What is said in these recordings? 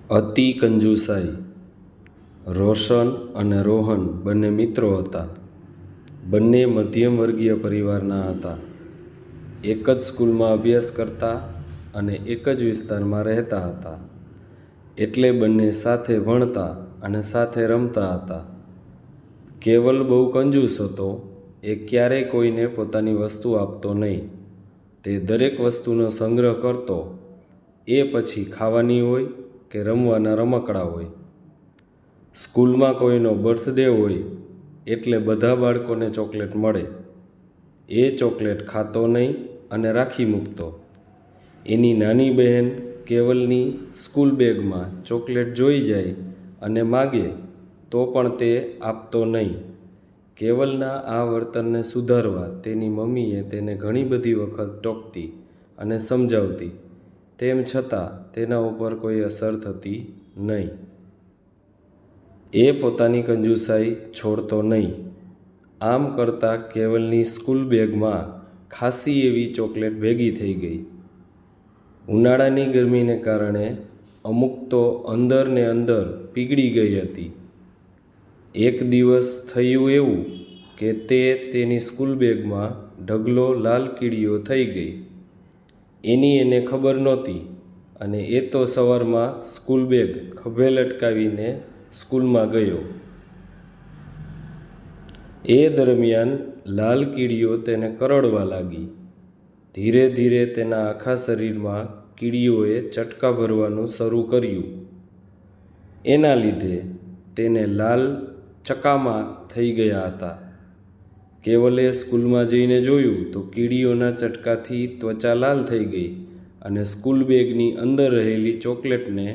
અતિ કંજુસાઈ. રોશન અને રોહન બંને મિત્રો હતા. બંને મધ્યમ વર્ગીય પરિવારના હતા. એક જ સ્કૂલમાં અભ્યાસ કરતા અને એક જ વિસ્તારમાં રહેતા હતા. એટલે બંને સાથે ભણતા અને સાથે રમતા હતા. કેવલ બહુ કંજૂસ હતો. એ ક્યારેય કોઈને પોતાની વસ્તુ આપતો નહીં. તે દરેક વસ્તુનો સંગ્રહ કરતો, એ પછી ખાવાની હોય કે રમવાના રમકડા હોય. સ્કૂલમાં કોઈનો બર્થડે હોય એટલે બધા બાળકોને ચોકલેટ મળે. એ ચોકલેટ ખાતો નહીં અને રાખી મૂકતો. એની નાની બહેન કેવલની સ્કૂલ બેગમાં ચોકલેટ જોઈ જાય અને માગે તો પણ તે આપતો નહીં. કેવલના આ વર્તનને સુધારવા તેની મમ્મીએ તેને ઘણી બધી વખત ટોકતી અને સમજાવતી. તેમ છતાં તેના ઉપર કોઈ અસર થતી નહીં. એ પોતાની કંજૂસાઈ છોડતો નહીં. આમ કરતાં કેવલની સ્કૂલ બેગમાં ખાસી એવી ચોકલેટ ભેગી થઈ ગઈ. ઉનાળાની ગરમીને કારણે અમુક તો અંદર ને અંદર પીગળી ગઈ હતી. એક દિવસ થયું એવું કે તેની સ્કૂલ બેગમાં ઢગલો લાલ કીડીઓ થઈ ગઈ. એની એને ખબર નહોતી અને એ તો સવારમાં સ્કૂલ બેગ ખભે લટકાવીને સ્કૂલમાં ગયો. એ દરમિયાન લાલ કીડીઓ તેને કરડવા લાગી. ધીરે ધીરે તેના આખા શરીરમાં કીડીઓએ ચટકા ભરવાનું શરૂ કર્યું. એના લીધે તેને લાલ ચકામા થઈ ગયા હતા. કેવલે સ્કૂલમાં જઈને જોયું તો કીડીઓના ચટકાથી ત્વચા લાલ થઈ ગઈ અને સ્કૂલ બેગની અંદર રહેલી ચોકલેટને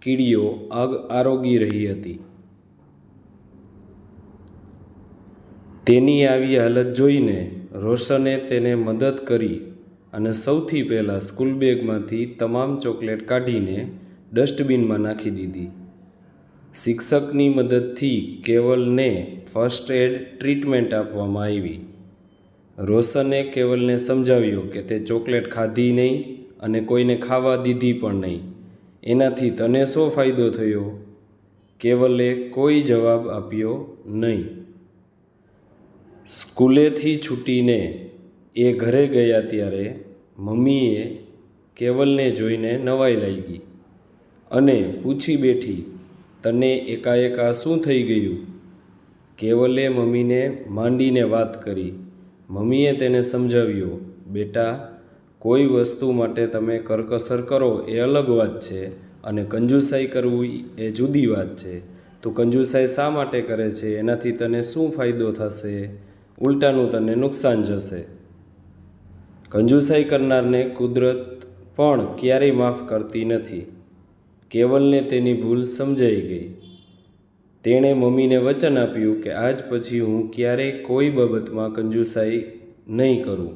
કીડીઓ આરોગી રહી હતી. તેની આવી હાલત જોઈને રોશને તેને મદદ કરી અને સૌથી પહેલાં સ્કૂલ બેગમાંથી તમામ ચોકલેટ કાઢીને ડસ્ટબિનમાં નાખી દીધી. શિક્ષકની મદદથી કેવલને ફર્સ્ટ એડ ટ્રીટમેન્ટ આપવામાં આવી. રોશને કેવલને સમજાવ્યો કે તે ચોકલેટ ખાધી નહીં અને કોઈને ખાવા દીધી પણ નહીં. એનાથી તને શો ફાયદો થયો? કેવલે કોઈ જવાબ આપ્યો નહીં. સ્કૂલેથી છૂટીને એ ઘરે ગયા ત્યારે મમ્મીએ કેવલને જોઈને નવાઈ લાગી અને પૂછી બેઠી, તને એકાએક આ શું થઈ ગયું? કેવલે મમ્મીને માંડીને વાત કરી. મમ્મીએ તેને સમજાવ્યો, બેટા, કોઈ વસ્તુ માટે તમે કરકસર કરો એ અલગ વાત છે અને કંજૂસાઈ કરવી એ જુદી વાત છે. તું કંજૂસાઈ શા માટે કરે છે? એનાથી તને શું ફાયદો થશે? ઉલટાનું તને નુકસાન જશે. કંજૂસાઈ કરનારને કુદરત પણ ક્યારેય માફ કરતી નથી. કેવલને તેની ભૂલ સમજાઈ ગઈ. તેણે મમ્મીને વચન આપ્યું કે આજ પછી હું ક્યારેય કોઈ બાબતમાં કંજૂસાઈ નહીં કરું.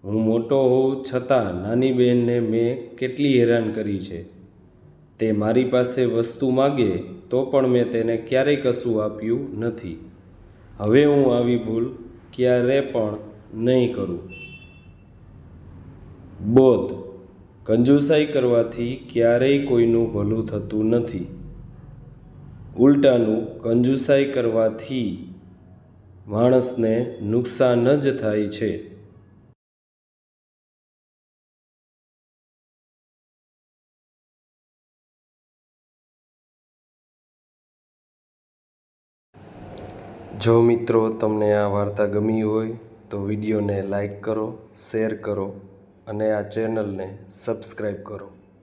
હું મોટો હોઉં છતાં નાની બહેનને મેં કેટલી હેરાન કરી છે. તે મારી પાસે વસ્તુ માગે તો પણ મેં તેને ક્યારેય કશું આપ્યું નથી. હવે હું આવી ભૂલ ક્યારે પણ નહીં કરું. બોધ: કંજૂસાઈ કરવાથી ક્યારેય કોઈનું ભલું થતું નથી. ઉલટાનું કંજૂસાઈ કરવાથી માણસને નુકસાન જ થાય છે. જો મિત્રો તમને આ વાર્તા ગમી હોય તો વિડીયોને લાઈક કરો, શેર કરો અને આ ચેનલને સબસ્ક્રાઈબ કરો.